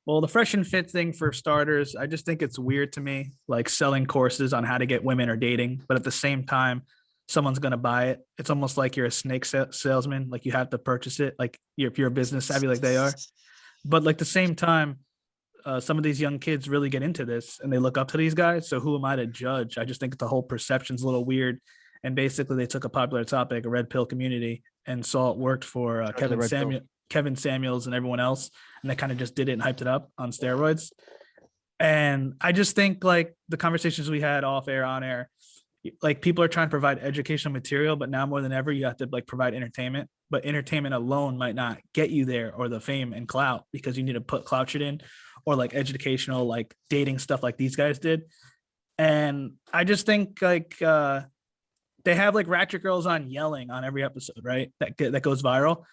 Well, the fresh and fit thing for starters, I just think it's weird to me, like selling courses on how to get women or dating, but at the same time, someone's gonna buy it. It's almost like you're a snake salesman, like you have to purchase it, like if you're a business savvy like they are. But like the same time, some of these young kids really get into this and they look up to these guys. So who am I to judge? I just think the whole perception's a little weird. And basically, they took a popular topic, a red pill community, and saw it worked for Kevin Samuels, and everyone else, and they kind of just did it and hyped it up on steroids. And I just think like the conversations we had off air, on air, like people are trying to provide educational material, but now more than ever, you have to like provide entertainment. But entertainment alone might not get you there or the fame and clout, because you need to put clout shit in, or like educational, like dating stuff like these guys did. And I just think like they have like ratchet girls on yelling on every episode, right? That goes viral.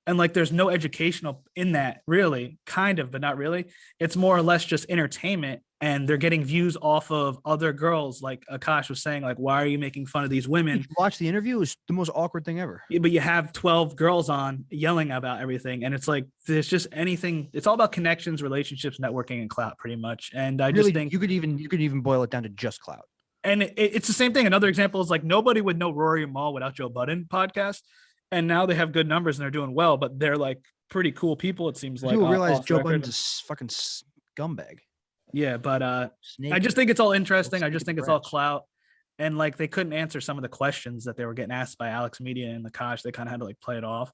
And like there's no educational in that, really, kind of, but not really. It's more or less just entertainment, and they're getting views off of other girls. Like Akash was saying, like, why are you making fun of these women? Did you watch the interview? It was the most awkward thing ever. Yeah, but you have 12 girls on yelling about everything, and it's like there's just anything. It's all about connections, relationships, networking, and clout, pretty much. And I Really, just think you could even boil it down to just clout. And it's the same thing. Another example is like nobody would know Rory and Mal without Joe Budden podcast, and now they have good numbers and they're doing well. But they're like pretty cool people. It seems like people realize Joe Budden's a fucking scumbag. Yeah, but I just think it's all interesting. I just think it's all clout, and like they couldn't answer some of the questions that they were getting asked by Alex Media and the Kosh. They kind of had to like play it off.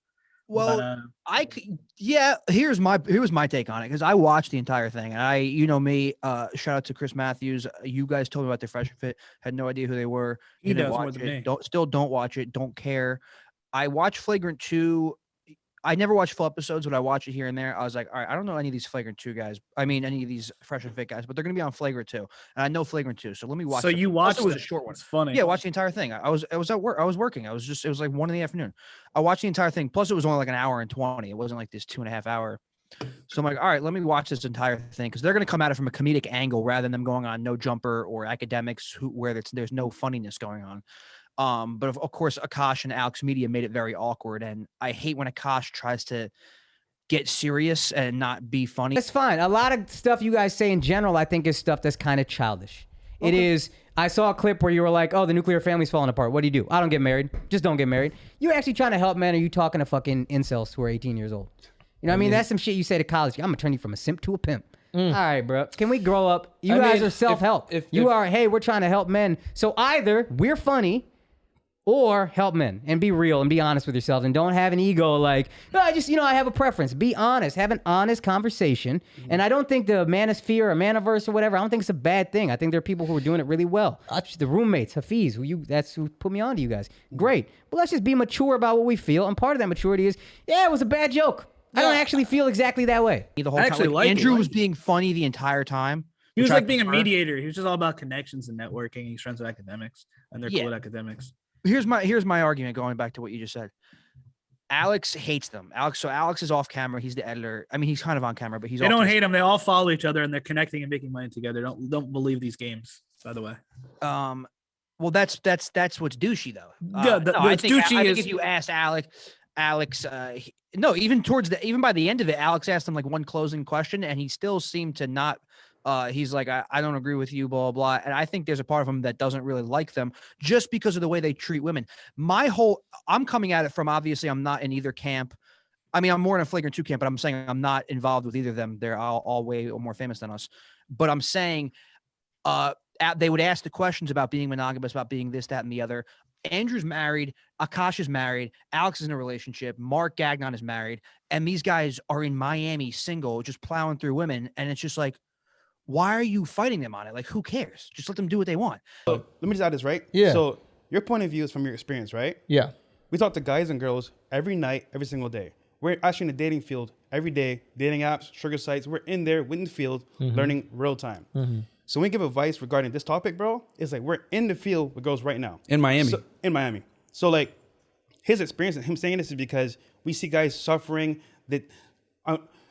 Well, here's my take on it, because I watched the entire thing. And you know me, shout out to Chris Matthews. You guys told me about the Fresh and Fit, had no idea who they were. He does more than me. Don't watch it, don't care. I watched Flagrant 2. I never watched full episodes, but I watch it here and there. I was like, all right, I don't know any of these Flagrant 2 guys. I mean, any of these Fresh and Fit guys, but they're going to be on Flagrant 2. And I know Flagrant 2. So let me watch it. So you watched it? It was a short one. It's funny. Yeah, I watched the entire thing. I was at work. I was working. It was like 1 PM. I watched the entire thing. Plus it was only like an hour and 20. It wasn't like this 2.5 hour. So I'm like, all right, let me watch this entire thing, because they're going to come at it from a comedic angle rather than them going on No Jumper or Academics, where there's no funniness going on. But of course, Akash and Alex Media made it very awkward, and I hate when Akash tries to get serious and not be funny. That's fine. A lot of stuff you guys say in general, I think, is stuff that's kind of childish. Okay. It is. I saw a clip where you were like, "Oh, the nuclear family's falling apart. What do? I don't get married. Just don't get married." You're actually trying to help men, or you talking to fucking incels who are 18 years old? You know what I mean? That's some shit you say to college. I'm gonna turn you from a simp to a pimp. All right, bro. Can we grow up? You guys are self-help. Hey, we're trying to help men. So either we're funny, or help men, and be real and be honest with yourselves, and don't have an ego like, I have a preference. Be honest. Have an honest conversation. And I don't think the manosphere or manaverse or whatever, I don't think it's a bad thing. I think there are people who are doing it really well. The roommates, Hafiz, that's who put me on to you guys. Great. But let's just be mature about what we feel. And part of that maturity is, it was a bad joke. I don't actually feel exactly that way. The whole time. Andrew was being funny the entire time. He was like being a mediator. He was just all about connections and networking. He's friends with academics, and they're cool with academics. Here's my argument, going back to what you just said. Alex hates them. Alex is off camera. He's the editor. I mean, he's kind of on camera, but they don't hate him. They all follow each other, and they're connecting and making money together. Don't believe these games, by the way. Well, that's what's douchey though. I think if you asked Alex, even by the end of it, Alex asked him like one closing question, and he still seemed to not. He's like, I don't agree with you, blah, blah, blah. And I think there's a part of him that doesn't really like them just because of the way they treat women. I'm coming at it from, obviously, I'm not in either camp. I mean, I'm more in a Flagrant 2 camp, but I'm saying I'm not involved with either of them. They're all way more famous than us. But I'm saying they would ask the questions about being monogamous, about being this, that, and the other. Andrew's married. Akash is married. Alex is in a relationship. Mark Gagnon is married. And these guys are in Miami single, just plowing through women. And it's just like, why are you fighting them on it? Like, who cares? Just let them do what they want. So, let me just add this, right? Yeah. So your point of view is from your experience, right? Yeah. We talk to guys and girls every night, every single day. We're actually in the dating field every day, dating apps, sugar sites. We're in there in the field, learning real time. So when we give advice regarding this topic, bro, it's like we're in the field with girls right now. In Miami. So like his experience and him saying this is because we see guys suffering. That,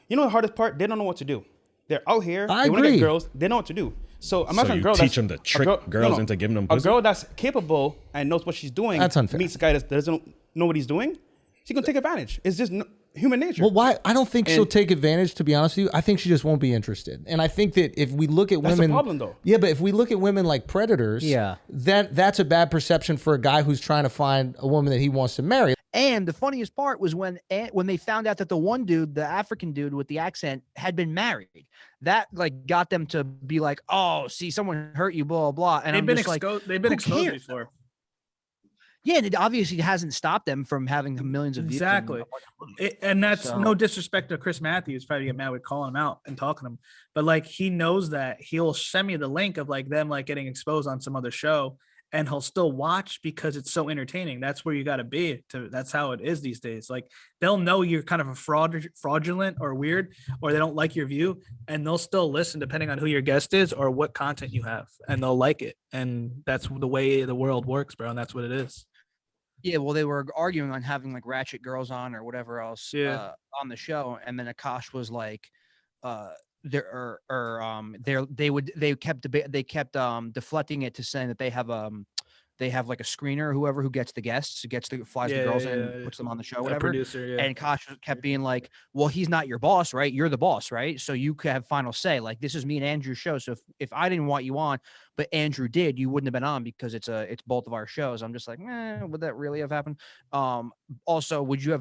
you know the hardest part? They don't know what to do. They're out here. They want to get girls. They know what to do. So I'm not so a you girl teach them to trick girls into giving them pussy? A girl that's capable and knows what she's doing. That's unfair. Meets a guy that doesn't know what he's doing. She's gonna take advantage. It's just human nature. Well, why? I don't think she'll And- take advantage, to be honest with you. I think she just won't be interested. And I think that if we look at That's women, the problem, though. yeah, but if we look at women like predators, Yeah. that's a bad perception for a guy who's trying to find a woman that he wants to marry. And the funniest part was when they found out that the one dude, the African dude with the accent, had been married. That like got them to be like, "Oh, see, someone hurt you, blah blah." And They've I'm been just like, they've been who exposed cares? before. yeah, and it obviously hasn't stopped them from having millions of views. Exactly. And that's So- no disrespect to Chris Matthews, probably get mad with calling him out and talking to him, but like he knows that he'll send me the link of like them like getting exposed on some other show, and he'll still watch because it's so entertaining. That's where you got to be. That's how it is these days. Like they'll know you're kind of a fraudulent or weird, or they don't like your view, and they'll still listen depending on who your guest is or what content you have, and they'll like it. And that's the way the world works, bro. And that's what it is. Yeah, well, they were arguing on having like ratchet girls on or whatever else on the show, and then Akash was like, they kept deflecting it to saying that they have like a screener, whoever who gets the guests, flies the girls in and puts them on the show, A whatever. producer, yeah. And Kosh kept being like, well, he's not your boss, right? You're the boss, right? So you could have final say. Like, this is me and Andrew's show. So if I didn't want you on, but Andrew did, you wouldn't have been on because it's both of our shows. I'm just like, would that really have happened? Also, would you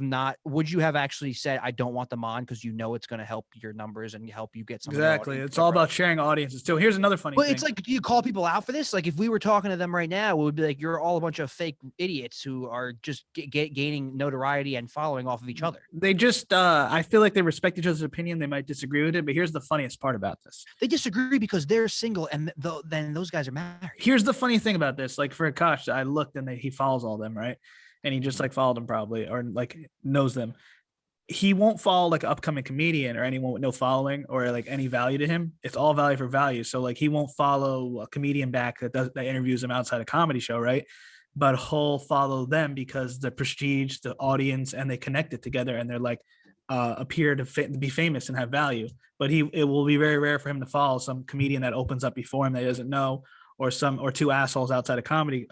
have actually said, I don't want them on because you know it's going to help your numbers and help you get some Exactly. It's all about sharing audiences too. Here's another funny But thing. it's like, do you call people out for this? Like, if we were talking to them right now, it would be like, you're all a bunch of fake idiots who are just gaining notoriety and following off of each other. They just, I feel like they respect each other's opinion. They might disagree with it, but here's the funniest part about this. They disagree because they're single, and then those guys are married. Here's the funny thing about this. Like for Akash, I looked and he follows all them, right? And he just like followed them probably, or like knows them. He won't follow like an upcoming comedian or anyone with no following or like any value to him. It's all value for value. So like he won't follow a comedian back that interviews him outside a comedy show, right? But he'll follow them because the prestige, the audience, and they connect it together, and they're like appear to be famous and have value. But it will be very rare for him to follow some comedian that opens up before him that he doesn't know, or two assholes outside a comedy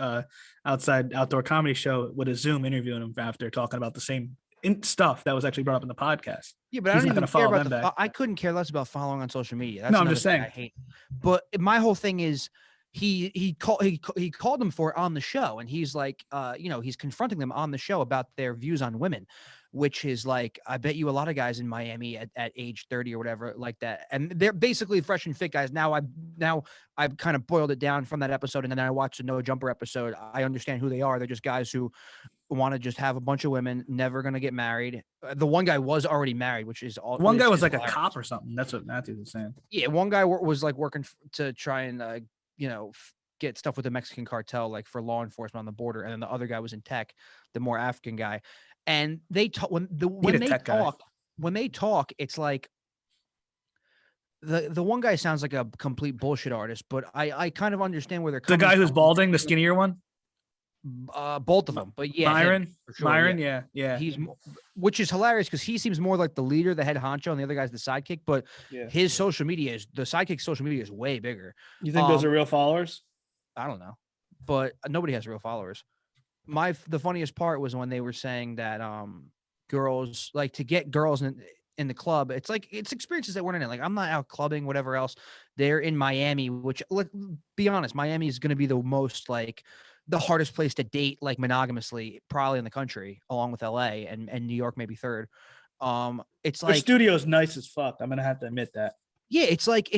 outdoor comedy show with a Zoom interviewing him after talking about the same stuff that was actually brought up in the podcast. Yeah, but He's I not don't gonna even care follow about them back. I couldn't care less about following on social media. That's No, I'm another just thing saying. I hate. But my whole thing is he called them for it on the show, and he's like, he's confronting them on the show about their views on women, which is like, I bet you a lot of guys in Miami at age 30 or whatever like that, and they're basically fresh and fit guys. Now I've kind of boiled it down from that episode, and then I watched the No Jumper episode. I understand who they are. They're just guys who want to just have a bunch of women, never going to get married. The one guy was already married, which is all. One guy was like hilarious. a cop or something. That's what Matthews was saying. Yeah, one guy was like working to try and get stuff with the Mexican cartel, like for law enforcement on the border, and then the other guy was in tech, the more African guy. And they talk when they talk, it's like the one guy sounds like a complete bullshit artist, but I kind of understand where they're The coming guy who's from. balding, the skinnier one, Both of them, but yeah, Myron. him, for sure, Myron, yeah. yeah. Which is hilarious because he seems more like the leader, the head honcho, and the other guy's the sidekick. But his social media the sidekick's social media is way bigger. You think those are real followers? I don't know, but nobody has real followers. The funniest part was when they were saying that girls, like, to get girls in the club, it's like it's experiences that weren't in it. Like, I'm not out clubbing, whatever else. They're in Miami, which, let's be honest, Miami is going to be the most, like, the hardest place to date, like, monogamously, probably in the country, along with LA and New York, maybe third. It's The like, studio's nice as fuck. I'm gonna have to admit that. yeah, it's like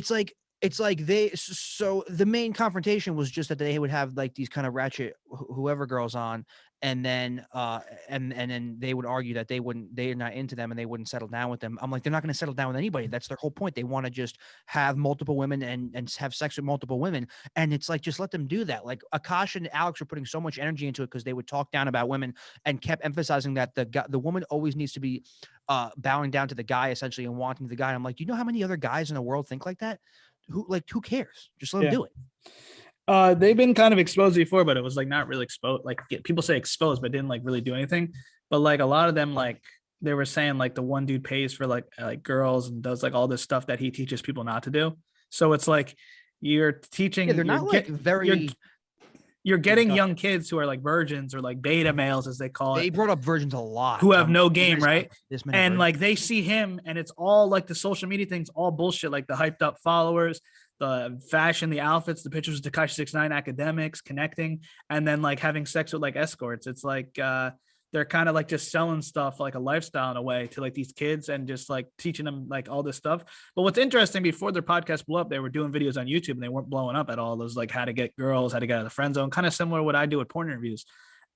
so the main confrontation was just that they would have like these kind of ratchet whoever girls on, and then and then they would argue that they're not into them and they wouldn't settle down with them. I'm like, they're not going to settle down with anybody. That's their whole point. They want to just have multiple women and have sex with multiple women. And it's like, just let them do that. Like, Akash and Alex were putting so much energy into it because they would talk down about women and kept emphasizing that the woman always needs to be bowing down to the guy, essentially, and wanting the guy. I'm like, do you know how many other guys in the world think like that? Who cares? Just let them do it. They've been kind of exposed before, but it was like not really exposed. Like, people say exposed, but didn't like really do anything. But like a lot of them, like they were saying, like the one dude pays for like girls and does like all this stuff that he teaches people not to do. So it's like you're teaching. Yeah, they're not like very. you're getting disgusting. young kids who are like virgins or like beta males, as they call They it, brought up virgins a lot. who have no You game, guys have right? this many And virgins? like they see him, and it's all like the social media things, all bullshit, like the hyped up followers, the fashion, the outfits, the pictures of Tekashi 6ix9ine, academics, connecting, and then like having sex with like escorts. It's like they're kind of like just selling stuff like a lifestyle in a way to like these kids and just like teaching them like all this stuff. But what's interesting, before their podcast blew up, they were doing videos on YouTube and they weren't blowing up at all. Those like how to get girls, how to get out of the friend zone, kind of similar to what I do with porn interviews.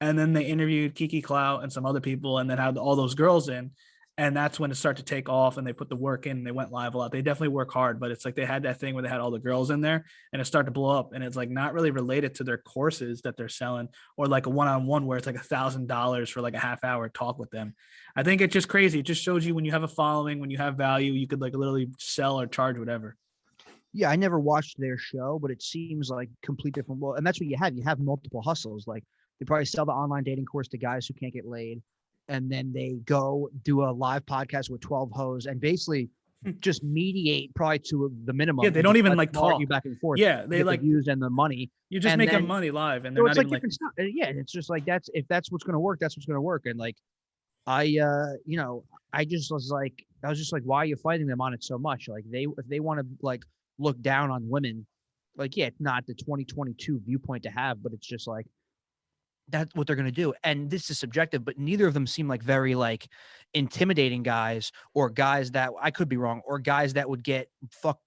And then they interviewed Kiki Clout and some other people and then had all those girls in. And that's when it started to take off and they put the work in and they went live a lot. They definitely work hard, but it's like they had that thing where they had all the girls in there and it started to blow up. And it's like not really related to their courses that they're selling or like a one-on-one where it's like $1,000 for like a half-hour talk with them. I think it's just crazy. It just shows you when you have a following, when you have value, you could like literally sell or charge whatever. Yeah, I never watched their show, but it seems like complete different. Well, and that's what you have. You have multiple hustles. Like they probably sell the online dating course to guys who can't get laid. And then they go do a live podcast with 12 hoes and basically just mediate probably to the minimum. Yeah, they don't even like talk you back and forth. Yeah, they get like the views and the money. you're just and making then- money live, and they're So not it's like even like different stuff. Yeah, and it's just like if that's what's gonna work, that's what's gonna work. And like I I was just like, why are you fighting them on it so much? Like if they want to like look down on women, like yeah, it's not the 2022 viewpoint to have, but it's just like that's what they're going to do. And this is subjective, but neither of them seem like very like intimidating guys or guys that I could be wrong or guys that would get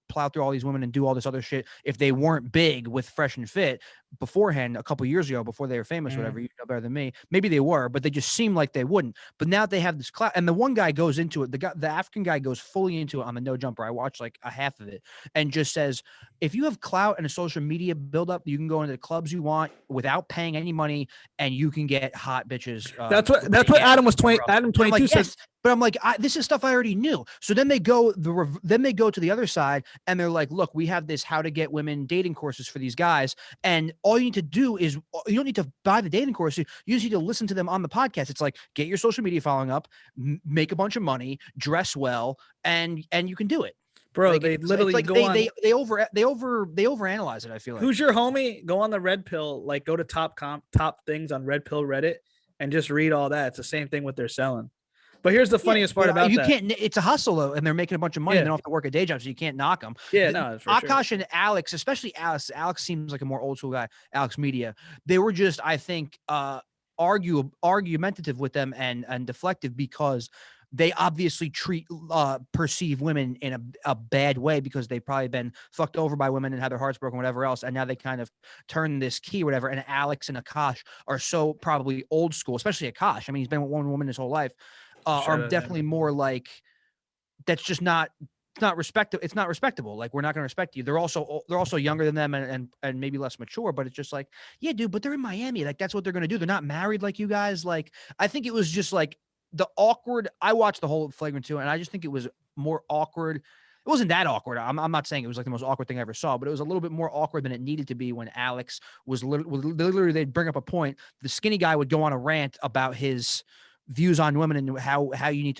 plow through all these women and do all this other shit if they weren't big with Fresh and Fit beforehand a couple years ago before they were famous, whatever. You know better than me. Maybe they were, but they just seem like they wouldn't. But now they have this clout, and the one guy goes into it. The African guy goes fully into it on the No Jumper. I watched like a half of it and just says, if you have clout and a social media buildup, you can go into the clubs you want without paying any money, and you can get hot bitches. that's what Adam was 20. Adam 22 like, says. yes. But I'm like, this is stuff I already knew. So then they go to the other side and they're like, look, we have this how to get women dating courses for these guys. And all you need to do is you don't need to buy the dating course. You just need to listen to them on the podcast. It's like, get your social media following up, make a bunch of money, dress well, and you can do it. Bro, Like, they literally like go they, on. they overanalyze it. I feel like. Who's your homie? Go on the Red Pill, like go to top things on Red Pill Reddit and just read all that. It's the same thing what they're selling. But here's the funniest part about you that. can't. It's a hustle though, and they're making a bunch of money. Yeah. They don't have to work a day job, so you can't knock them. Yeah, no, for sure. Akash and Alex, especially Alex. Alex seems like a more old school guy. Alex Media. They were just, I think, argumentative with them and deflective because they obviously perceive women in a bad way because they've probably been fucked over by women and had their hearts broken, whatever else. And now they kind of turn this key, whatever. And Alex and Akash are so probably old school, especially Akash. I mean, he's been with one woman his whole life. Are definitely more like that's just not respectable. It's not respectable. Like we're not going to respect you. They're also younger than them and maybe less mature. But it's just like, yeah, dude. But they're in Miami. Like that's what they're going to do. They're not married like you guys. Like I think it was just like the awkward. I watched the whole Flagrant 2, and I just think it was more awkward. It wasn't that awkward. I'm not saying it was like the most awkward thing I ever saw, but it was a little bit more awkward than it needed to be when Alex was literally they'd bring up a point. The skinny guy would go on a rant about his views on women and how you need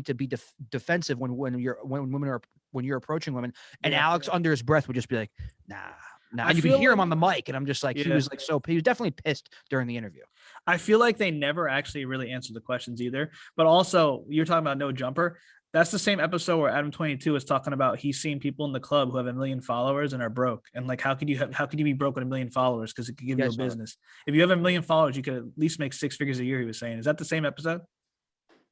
to be defensive when you're approaching women. And Alex under his breath would just be like, nah. And you could hear him on the mic, and I'm just like, he was definitely pissed during the interview. I feel like they never actually really answered the questions either. But also, you're talking about No Jumper. That's the same episode where Adam 22 is talking about he's seen people in the club who have 1 million followers and are broke. And like, how could you be broke with 1 million followers? Because it could give you a business. If you have 1 million followers, you could at least make 6 figures a year. He was saying, is that the same episode?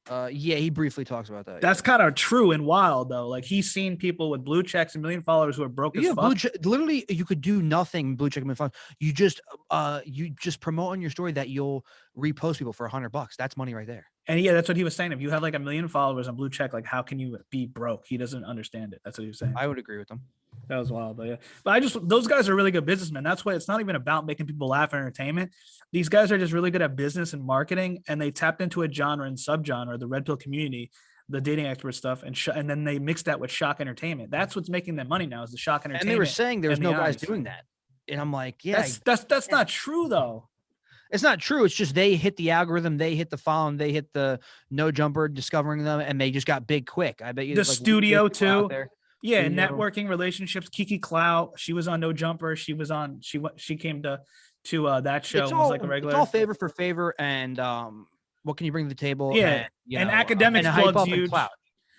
Yeah, he briefly talks about that. That's kind of true and wild though. Like he's seen people with blue checks, 1 million followers who are broke as fuck. Literally, you could do nothing. Blue check, 1 million followers. You just promote on your story that you'll repost people for $100. That's money right there. And yeah, that's what he was saying. If you have like 1 million followers on blue check, like how can you be broke? He doesn't understand it. That's what he was saying. I would agree with him. That was wild, but yeah. But those guys are really good businessmen. That's why it's not even about making people laugh or entertainment. These guys are just really good at business and marketing, and they tapped into a genre and subgenre, the Red Pill community, the dating expert stuff, and then they mixed that with shock entertainment. That's what's making them money now is the shock entertainment. And they were saying there's no guys eyes. doing that, and I'm like, yeah, that's not true though. It's not true. It's just they hit the algorithm, they hit the following, they hit the No Jumper discovering them, and they just got big quick. I bet you the like studio too. Yeah, studio. networking, relationships. Kiki Clout, she was on No Jumper. She came to to that show It's and was all like a regular. it's all favor for favor, and what can you bring to the table? Yeah, and, you and know, Academics and hype plugs up and huge. clout.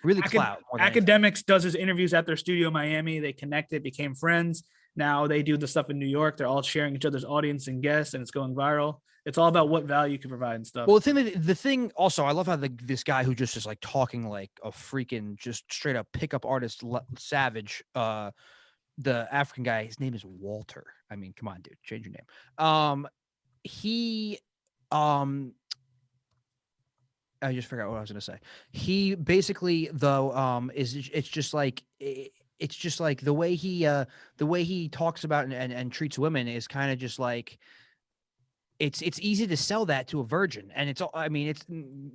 Really clout. More than anything. Academics does his interviews at their studio in Miami. They connected, became friends. Now they do the stuff in New York. They're all sharing each other's audience and guests, and it's going viral. It's all about what value you can provide and stuff. Well, the thing also, I love how this guy who just is like talking like a freaking just straight up pickup artist savage. The African guy, his name is Walter. I mean, come on, dude, change your name. He I just forgot what I was gonna say. He basically though it's just like the way he talks about and treats women is kind of just like it's easy to sell that to a virgin, and it's all, I mean,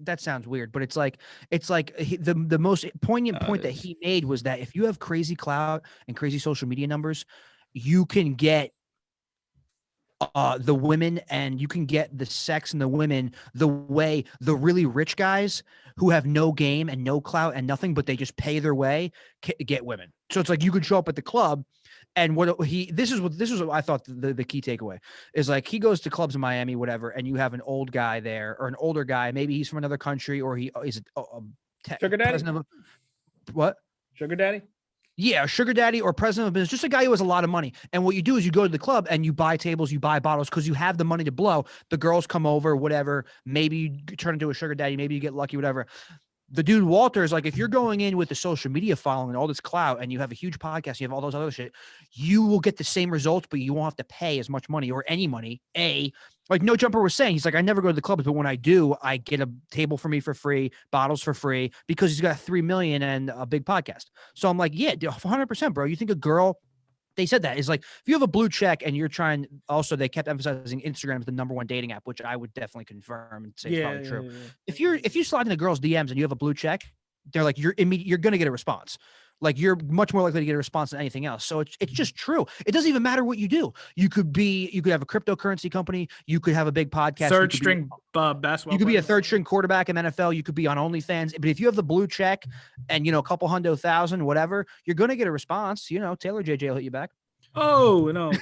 that sounds weird, but it's like the most poignant point that he made was that if you have crazy clout and crazy social media numbers, you can get the women, and you can get the sex and the women the way the really rich guys who have no game and no clout and nothing, but they just pay their way, get women. So it's like you could show up at the club, and this is what I thought the key takeaway is. Like, he goes to clubs in Miami, whatever, and you have an old guy there or an older guy, maybe he's from another country, or he is a Sugar daddy? What? Sugar daddy? Yeah, a sugar daddy or president of a business, just a guy who has a lot of money. And what you do is you go to the club and you buy tables, you buy bottles because you have the money to blow. The girls come over, whatever. Maybe you turn into a sugar daddy. Maybe you get lucky, whatever. The dude Walter is like, if you're going in with the social media following and all this clout, and you have a huge podcast, you have all those other shit, you will get the same results, but you won't have to pay as much money or any money. Like No Jumper was saying, he's like, I never go to the clubs, but when I do, I get a table for me for free, bottles for free, because he's got 3 million and a big podcast. So I'm like, yeah, 100%, bro. You think a girl, they said that is like, if you have a blue check and you're trying, also they kept emphasizing Instagram is the #1 dating app, which I would definitely confirm and say it's probably true. Yeah. If you slide in the girls' DMs and you have a blue check, they're like, you're going to get a response. Like, you're much more likely to get a response than anything else. So it's just true. It doesn't even matter what you do. You could have a cryptocurrency company. You could have a big podcast. Third string basketball. You could be a third string quarterback in the NFL. You could be on OnlyFans. But if you have the blue check and, a couple $100,000, whatever, you're going to get a response. Taylor JJ will hit you back. Oh, no.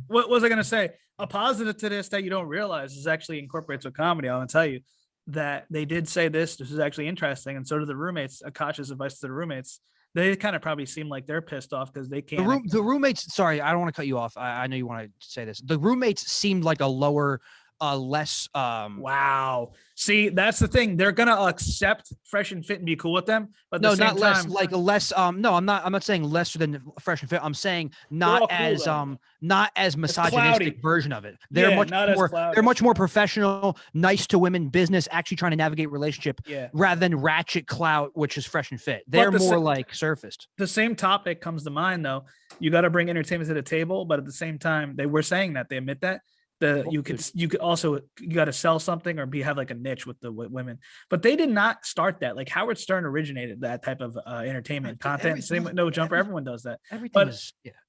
What was I going to say? A positive to this that you don't realize is actually incorporates with comedy. I'm going to tell you that they did say this. This is actually interesting. And so do the roommates. Akash's advice to the roommates. They kind of probably seem like they're pissed off because they can't. The roommates, sorry, I don't want to cut you off. I know you want to say this. The roommates seemed like a lower, less. Wow. See, that's the thing. They're gonna accept Fresh and Fit and be cool with them, but no, not less. Like a less. No, I'm not saying lesser than Fresh and Fit. I'm saying not as misogynistic version of it. They're they're much more professional, nice to women, business, actually trying to navigate relationship, rather than ratchet clout, which is Fresh and Fit. They're more like surfaced. The same topic comes to mind though. You got to bring entertainment to the table, but at the same time, they were saying that they admit that. You could also, you got to sell something or have like a niche with the women, but they did not start that. Like Howard Stern originated that type of entertainment content. Same with No Jumper. Everyone does that. Everything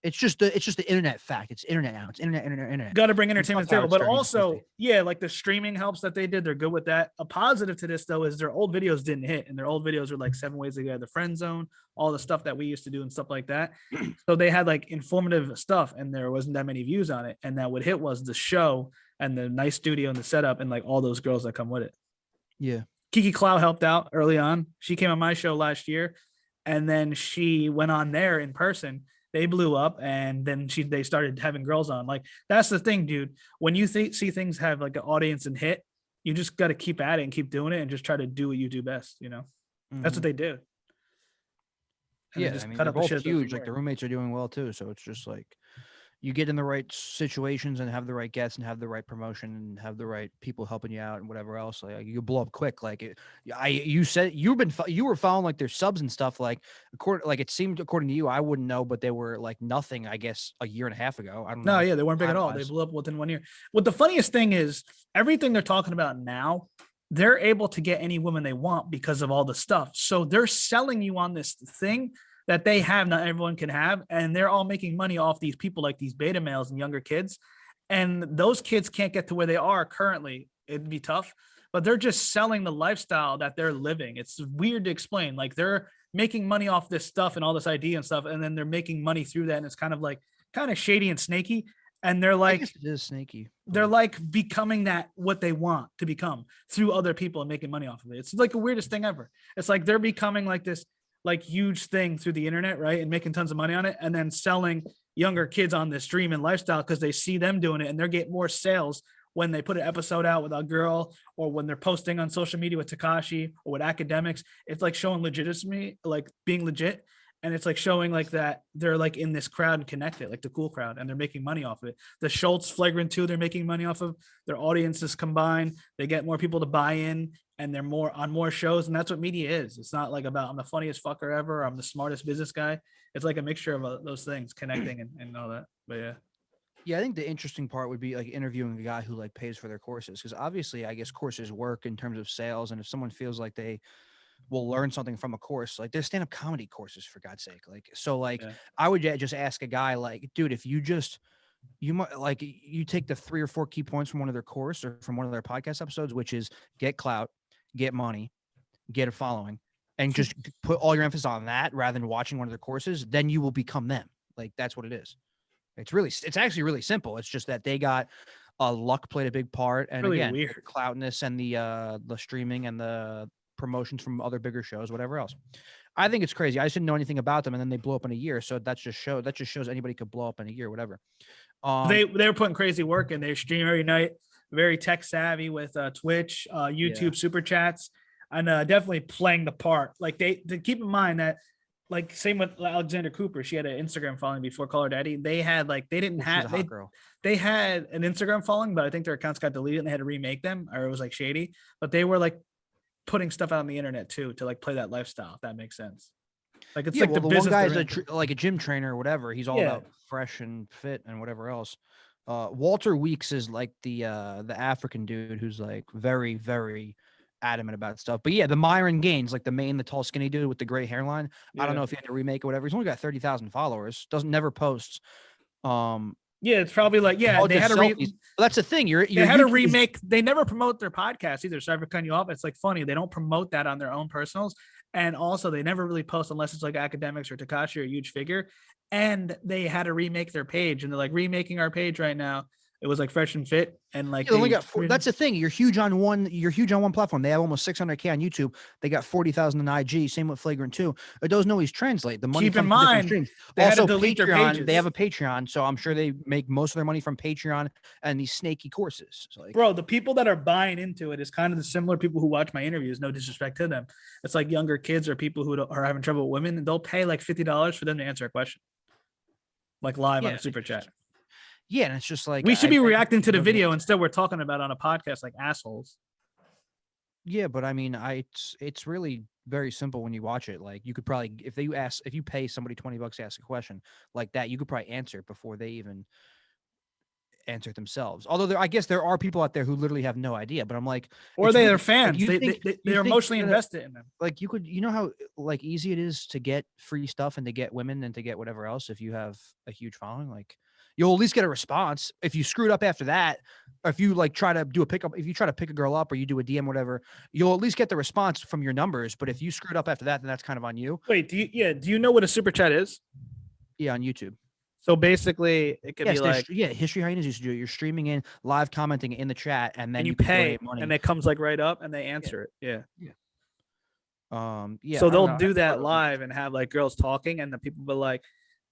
it's just the internet fact. It's internet now. It's internet. Got to bring entertainment to the table, but also like the streaming helps that they did. They're good with that. A positive to this though is their old videos didn't hit, and their old videos are like 7 ways to get out of the friend zone, all the stuff that we used to do and stuff like that. So they had like informative stuff, and there wasn't that many views on it. And that what hit was the show and the nice studio and the setup and like all those girls that come with it. Yeah. Kiki Clow helped out early on. She came on my show last year, and then she went on there in person. They blew up, and then they started having girls on. Like, that's the thing, dude. When you see things have like an audience and hit, you just got to keep at it and keep doing it and just try to do what you do best. That's what they do. And yeah, I mean, they're both huge. Like the roommates are doing well too. So it's just like you get in the right situations and have the right guests and have the right promotion and have the right people helping you out and whatever else. Like you blow up quick. Like you said you were following like their subs and stuff. Like it seemed according to you, I wouldn't know, but they were like nothing. I guess a year and a half ago. I don't know. No, yeah, they weren't big at all. They blew up within 1 year. What the funniest thing is, everything they're talking about now, they're able to get any woman they want because of all the stuff. So they're selling you on this thing that they have, not everyone can have. And they're all making money off these people, like these beta males and younger kids. And those kids can't get to where they are currently. It'd be tough, but they're just selling the lifestyle that they're living. It's weird to explain. Like they're making money off this stuff and all this idea and stuff. And then they're making money through that. And it's kind of shady and snaky. and they're I like guess it is snaky. they're like becoming that what they want to become through other people and making money off of it. It's like the weirdest thing ever. It's like they're becoming like this like huge thing through the internet, right? And making tons of money on it, and then selling younger kids on this stream and lifestyle because they see them doing it and they're getting more sales when they put an episode out with a girl or when they're posting on social media with Takashi or with academics. It's like showing legitimacy, like being legit. And it's like showing like that they're like in this crowd and connected, like the cool crowd, and they're making money off of it. The Schultz Flagrant 2, they're making money off of. Their audiences combined. They get more people to buy in, and they're more on more shows. And that's what media is. It's not like about I'm the funniest fucker ever. Or I'm the smartest business guy. It's like a mixture of those things connecting and all that. But yeah. Yeah, I think the interesting part would be like interviewing a guy who like pays for their courses, because obviously I guess courses work in terms of sales, and if someone feels like they will learn something from a course, like there's stand-up comedy courses for God's sake, like so like Yeah. I would just ask a guy like, dude, if you might like you take the 3 or 4 key points from one of their course or from one of their podcast episodes, which is get clout, get money, get a following, and just put all your emphasis on that rather than watching one of their courses, then you will become them. Like that's what it is. It's actually really simple. It's just that they got luck played a big part, and Really again, weird. the cloutness and the streaming and the promotions from other bigger shows, whatever else. I think it's crazy. I just didn't know anything about them, and then they blew up in a year. So that just shows anybody could blow up in a year, whatever. They were putting crazy work in. They stream every night, very tech savvy with Twitch, YouTube super chats, and definitely playing the part. Like they keep in mind that, like same with Alexander Cooper, she had an Instagram following before Call Her Daddy. They had like they didn't She's have a hot girl. they had an Instagram following, but I think their accounts got deleted and they had to remake them, or it was like shady. But they were like putting stuff out on the internet too to like play that lifestyle, if that makes sense. Like it's Yeah, like well, the the one business guy's they're in. like a gym trainer or whatever. He's all Yeah. about fresh and fit and whatever else. Walter Weeks is like the African dude who's like very, very adamant about stuff. But yeah, the Myron Gaines, like the tall, skinny dude with the gray hairline. I don't Yeah. know if he had to remake or whatever. He's only got 30,000 followers. Never posts. Yeah, it's probably like all they had just to selfies. But that's the thing. they had to remake. They never promote their podcast either. Sorry for cutting you off. It's like funny. They don't promote that on their own personals. And also they never really post unless it's like academics or Takashi or a huge figure. And they had to remake their page, and they're like remaking our page right now. It was like fresh and fit. And like they only got that's the thing. You're huge on one platform. They have almost 600K on YouTube. They got 40,000 on IG. Same with Flagrant 2. It doesn't always translate. The money Keep in comes from different mind, streams. they had to Also, delete their Patreon. pages. They have a Patreon, so I'm sure they make most of their money from Patreon and these snaky courses. So like, bro, the people that are buying into it is kind of the similar people who watch my interviews. No disrespect to them. It's like younger kids or people who are having trouble with women, and they'll pay like $50 for them to answer a question, like live on a super chat. yeah, and it's just like We should be I reacting to the love video it. instead. We're talking about it on a podcast like assholes. Yeah, but I mean, it's really very simple when you watch it. Like you could probably if you pay somebody $20 to ask a question like that, you could probably answer it before they even answer it themselves. Although I guess there are people out there who literally have no idea. But I'm like, Or it's they really- are fans. you They think- you they're think emotionally you're gonna- invested in them. like you know how like easy it is to get free stuff and to get women and to get whatever else if you have a huge following. Like you'll at least get a response. If you screwed up after that, or if you like try to do a pickup, if you try to pick a girl up or you do a DM, whatever, you'll at least get the response from your numbers. But if you screwed up after that, then that's kind of on you. Wait, do you know what a super chat is? Yeah, on YouTube. So basically, it could Yes, be like, History Hyenas used to do it. You're streaming in, live commenting in the chat, and then and you can pay, donate money. and it comes like right up, and they answer it. Yeah. Yeah. So I don't they'll know. do that I- live and have like girls talking, and the people be like,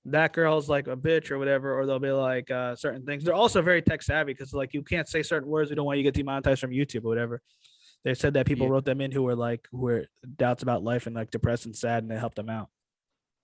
that girl's like a bitch or whatever, or they'll be like certain things. They're also very tech savvy because like you can't say certain words. We don't want you to get demonetized from YouTube or whatever. They said that people Yeah. wrote them in who were doubts about life and like depressed and sad, and they helped them out.